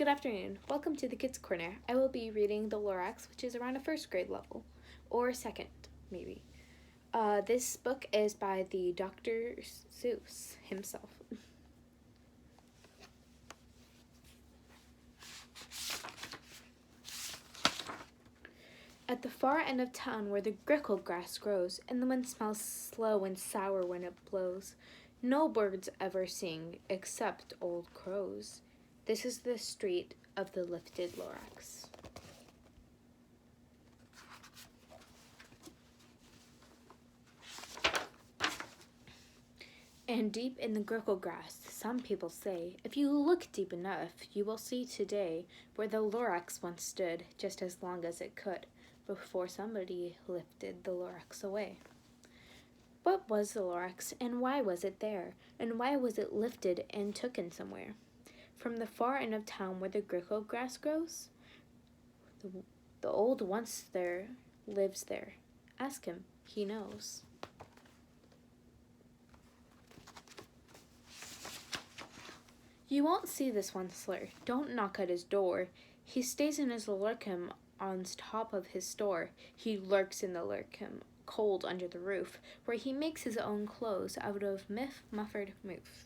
Good afternoon. Welcome to the Kids Corner. I will be reading the Lorax, which is around a first grade level, or second, maybe. This book is by the Dr. Seuss himself. At the far end of town where the grickle grass grows, and the wind smells slow and sour when it blows, no birds ever sing except old crows. This is the street of the lifted Lorax. And deep in the grickle grass, some people say, if you look deep enough, you will see today where the Lorax once stood just as long as it could, before somebody lifted the Lorax away. What was the Lorax, and why was it there, and why was it lifted and taken somewhere? From the far end of town where the grickle grass grows? The old once there lives there. Ask him, he knows. You won't see this onceler. Don't knock at his door. He stays in his lurkum on top of his store. He lurks in the lurkum, cold under the roof, where he makes his own clothes out of muffled moof.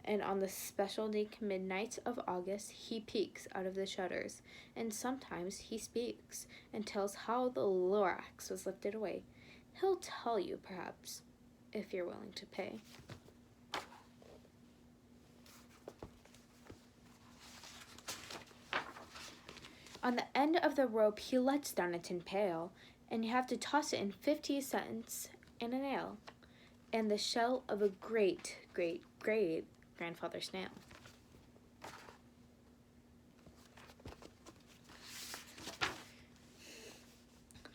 And on the special day midnights of August, he peeks out of the shutters, and sometimes he speaks and tells how the Lorax was lifted away. He'll tell you, perhaps, if you're willing to pay. On the end of the rope, he lets down a tin pail, and you have to toss it in 50 cents and a nail, and the shell of a great grandfather snail.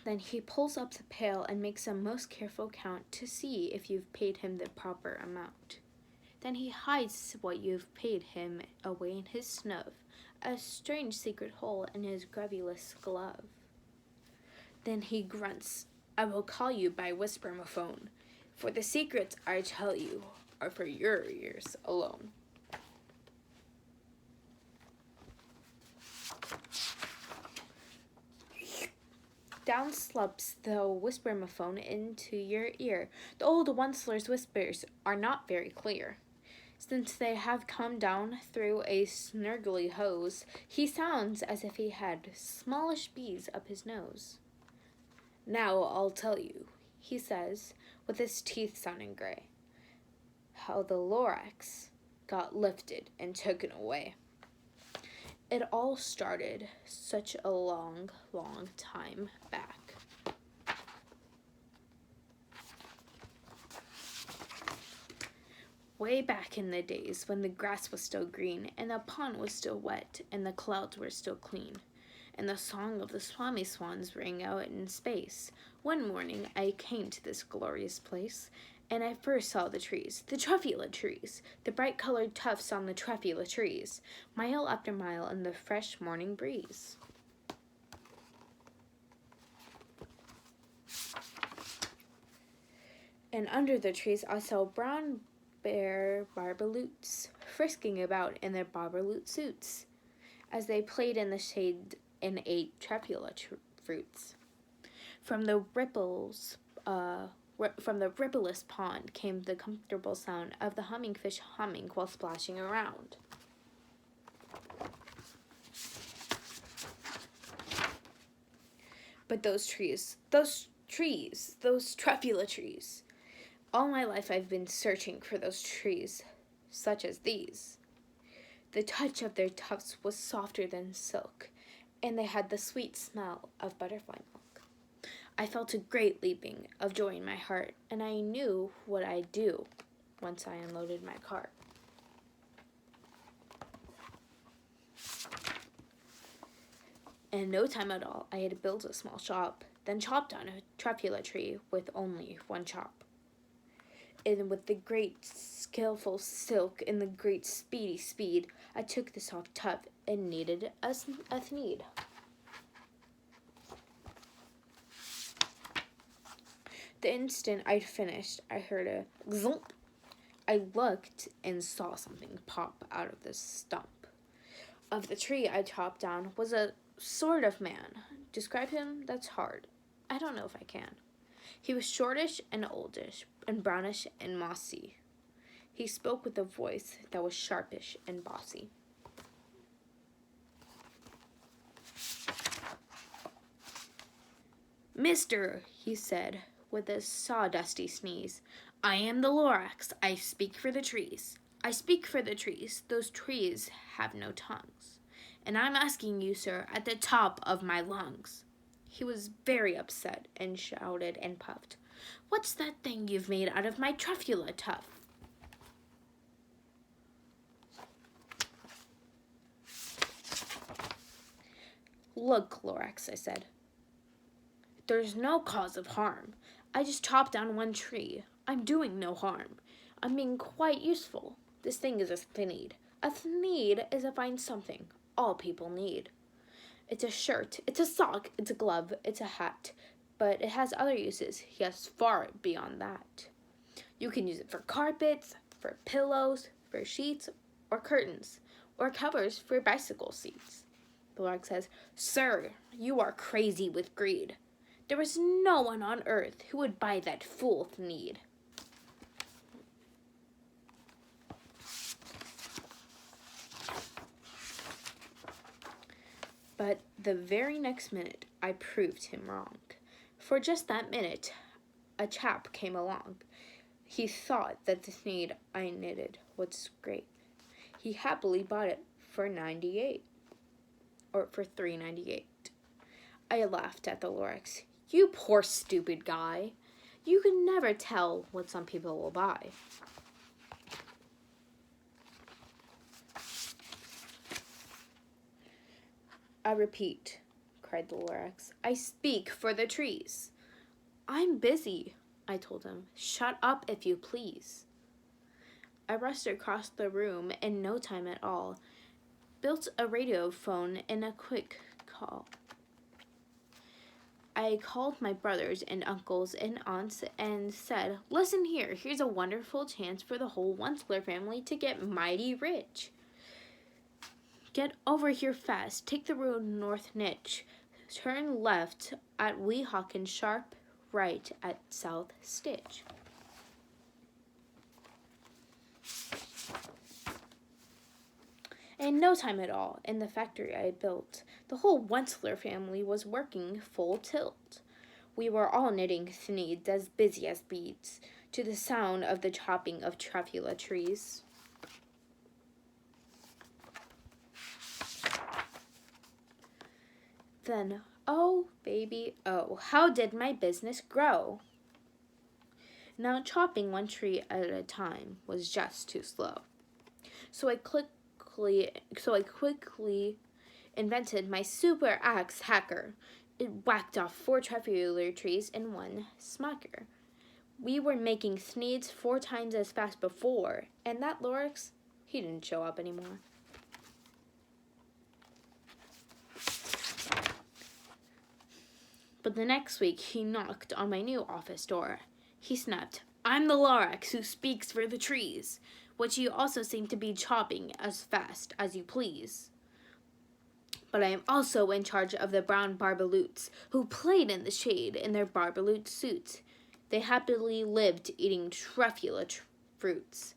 Then he pulls up the pail and makes a most careful count to see if you've paid him the proper amount. Then he hides what you've paid him away in his snub, a strange secret hole in his grubulous glove. Then he grunts, I will call you by whisper-mophone, for the secrets I tell you are for your ears alone. Down slops the whisper-mophone into your ear. The old onceler's whispers are not very clear. Since they have come down through a snurgly hose, he sounds as if he had smallish bees up his nose. Now I'll tell you, he says, with his teeth sounding gray, how the Lorax got lifted and taken away. It all started such a long time back. Way back in the days when the grass was still green, and the pond was still wet, and the clouds were still clean, and the song of the swami swans rang out in space. One morning I came to this glorious place, and I first saw the trees, the truffula trees, the bright-colored tufts on the truffula trees, mile after mile in the fresh morning breeze. And under the trees I saw brown bear barbaloots frisking about in their barbalot suits as they played in the shade and ate truffula fruits. From the rippleless pond came the comfortable sound of the humming fish humming while splashing around. But those truffula trees. All my life I've been searching for those trees, such as these. The touch of their tufts was softer than silk, and they had the sweet smell of butterfly milk. I felt a great leaping of joy in my heart, and I knew what I'd do once I unloaded my cart. In no time at all, I had built a small shop, then chopped down a truffula tree with only one chop. And with the great skillful silk and the great speedy speed, I took the soft tuft and kneaded a thneed. The instant I'd finished, I heard a gzump. I looked and saw something pop out of the stump. of the tree I chopped down was a sort of man. Describe him? That's hard. I don't know if I can. He was shortish and oldish, and brownish and mossy. He spoke with a voice that was sharpish and bossy. "Mister," he said, with a sawdusty sneeze, "I am the Lorax. I speak for the trees. I speak for the trees. Those trees have no tongues. And I'm asking you, sir, at the top of my lungs." He was very upset and shouted and puffed, "What's that thing you've made out of my truffula tuft?" "Look, Lorax," I said. "There's no cause of harm. I just chopped down one tree. I'm doing no harm. I'm being quite useful. This thing is a thneed. A thneed is a fine something all people need. It's a shirt, it's a sock, it's a glove, it's a hat. But it has other uses, yes, far beyond that. You can use it for carpets, for pillows, for sheets, or curtains, or covers for bicycle seats." The Lark says, "Sir, you are crazy with greed. There is no one on earth who would buy that fool thneed." But the very next minute, I proved him wrong. For just that minute, a chap came along. He thought that the thneed I knitted was great. He happily bought it for $3.98. I laughed at the Lorax. "You poor stupid guy. You can never tell what some people will buy." "I repeat," cried the Lorax, "I speak for the trees." "I'm busy," I told him. "Shut up, if you please." I rushed across the room in no time at all, built a radio phone in a quick call. I called my brothers and uncles and aunts and said, "Listen here, here's a wonderful chance for the whole Onceler family to get mighty rich. Get over here fast, take the road north niche, turn left at Weehawken and sharp right at South Stitch." In no time at all, in the factory I built, the whole Onceler family was working full tilt. We were all knitting thneeds as busy as beads, to the sound of the chopping of truffula trees. Then, oh, baby, oh, how did my business grow? Now, chopping one tree at a time was just too slow. So I quickly invented my super axe hacker. It whacked off 4 truffula trees in one smacker. We were making thneeds 4 times as fast before, and that Lorax, he didn't show up anymore. But the next week, he knocked on my new office door. He snapped, "I'm the Lorax who speaks for the trees, which you also seem to be chopping as fast as you please. But I am also in charge of the brown barbaloots, who played in the shade in their barbaloot suits. They happily lived eating truffula fruits.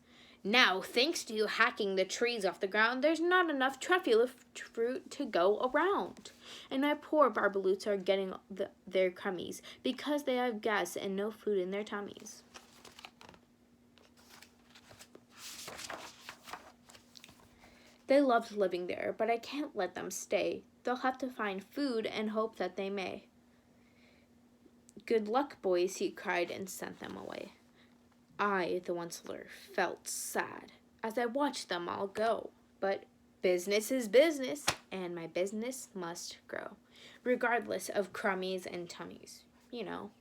Now, thanks to you hacking the trees off the ground, there's not enough truffula fruit to go around. And my poor barbaloots are getting their crummies because they have gas and no food in their tummies." They loved living there, but I can't let them stay. They'll have to find food and hope that they may. "Good luck, boys," he cried and sent them away. I, the Onceler, felt sad as I watched them all go. But business is business, and my business must grow, regardless of crummies and tummies, you know.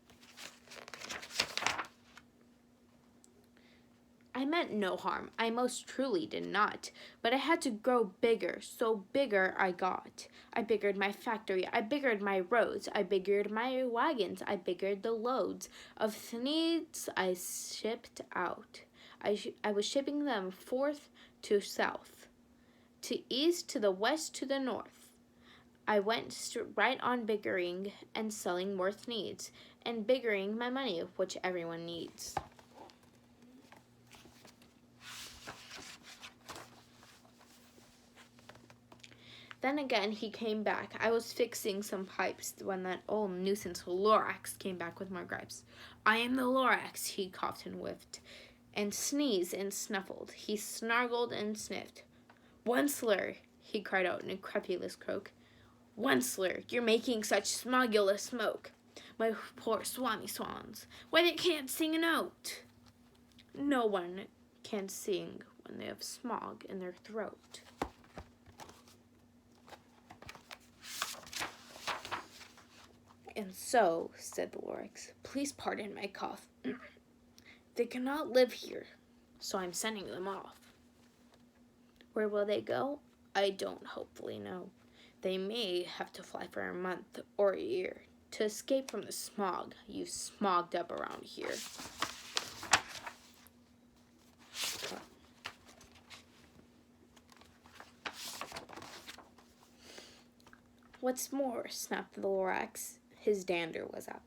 I meant no harm. I most truly did not. But I had to grow bigger, so bigger I got. I biggered my factory. I biggered my roads. I biggered my wagons. I biggered the loads of thneeds I shipped out. I was shipping them forth to south, To east, to the west, to the north. I went right on bickering and selling worth needs, and bickering my money, which everyone needs. Then again he came back. I was fixing some pipes when that old nuisance Lorax came back with more gripes. I am the Lorax, he coughed and whiffed, and sneezed and snuffled. He snarled and sniffed. Onceler, he cried out in a crepulous croak. Onceler, you're making such smogulous smoke. My poor swami swans, why they can't sing a note. No one can sing when they have smog in their throat. And so, said the Lorax, please pardon my cough. They cannot live here, so I'm sending them off. Where will they go? I don't hopefully know. They may have to fly for a month or a year to escape from the smog you've smogged up around here. What's more, snapped the Lorax, his dander was up.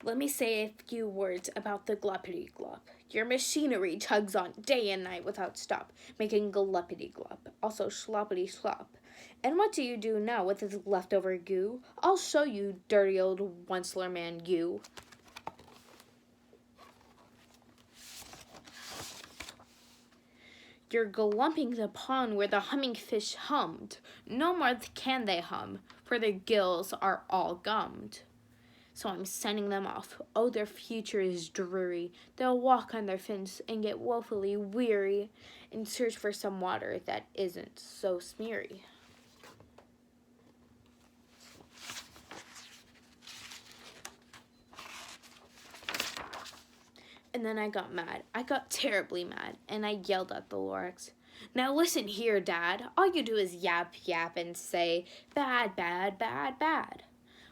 Let me say a few words about the gluppity-glup. Your machinery tugs on day and night without stop, making gluppity-glup, also sloppity-slop. And what do you do now with this leftover goo? I'll show you, dirty old Onceler man, you. You're glumping the pond where the humming fish hummed. No more can they hum, for their gills are all gummed. So I'm sending them off. Oh, their future is dreary. They'll walk on their fins and get woefully weary in search for some water that isn't so smeary. And then I got mad. I got terribly mad, and I yelled at the Lorax. Now listen here, Dad. All you do is yap, yap, and say, bad, bad, bad, bad.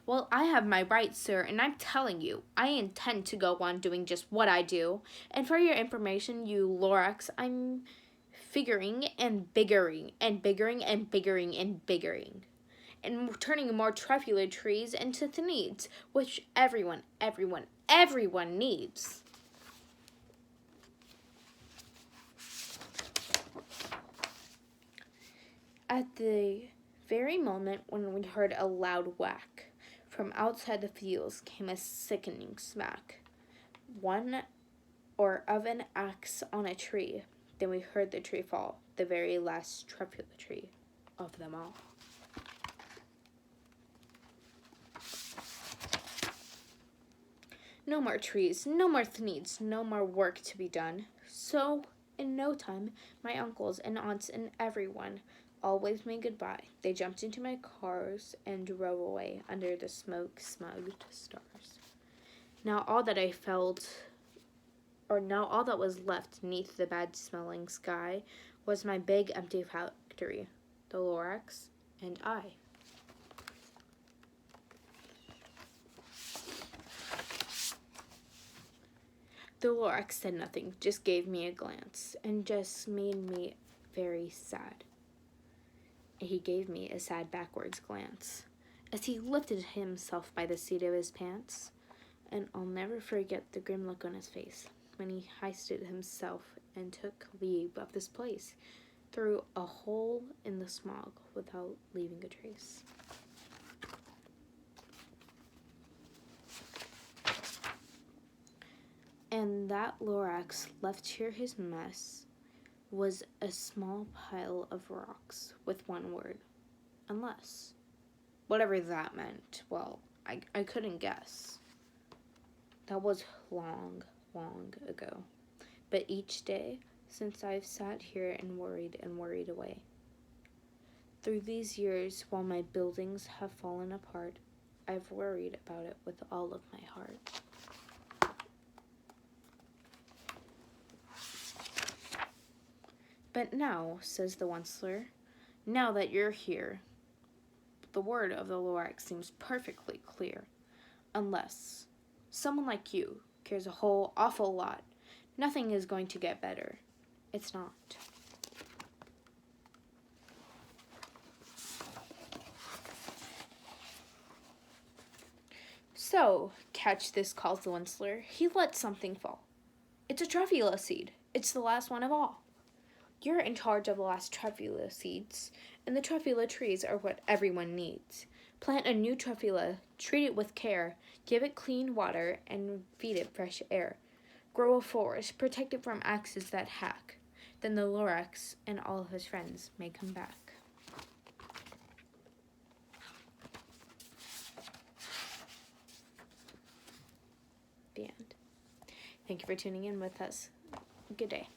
Well, I have my rights, sir, and I'm telling you, I intend to go on doing just what I do. And for your information, you Lorax, I'm figuring and biggering and biggering and biggering and biggering. And turning more truffula trees into the needs, which everyone needs. At the very moment when we heard a loud whack, from outside the fields came a sickening smack, one or of an axe on a tree. Then we heard the tree fall, the very last truffula tree of them all. No more trees, no more needs, no more work to be done. So, in no time, my uncles and aunts and everyone all waved me goodbye. They jumped into my cars and drove away under the smoke-smugged stars. Now all that was left neath the bad-smelling sky was my big empty factory, the Lorax, and I. The Lorax said nothing, just gave me a glance, and just made me very sad. He gave me a sad backwards glance as he lifted himself by the seat of his pants, and I'll never forget the grim look on his face when he hoisted himself and took leave of this place through a hole in the smog without leaving a trace. And that Lorax left here his mess was a small pile of rocks with one word, unless. Whatever that meant, well, I couldn't guess. That was long, long ago. But each day, since I've sat here and worried away. Through these years, while my buildings have fallen apart, I've worried about it with all of my heart. But now, says the Onceler, now that you're here, the word of the Lorax seems perfectly clear. Unless someone like you cares a whole awful lot, nothing is going to get better. It's not. So, catch this, calls the Whistler. He lets something fall. It's a truffula seed. It's the last one of all. You're in charge of the last truffula seeds, and the truffula trees are what everyone needs. Plant a new truffula, treat it with care, give it clean water, and feed it fresh air. Grow a forest, protect it from axes that hack. Then the Lorax and all of his friends may come back. The end. Thank you for tuning in with us. Good day.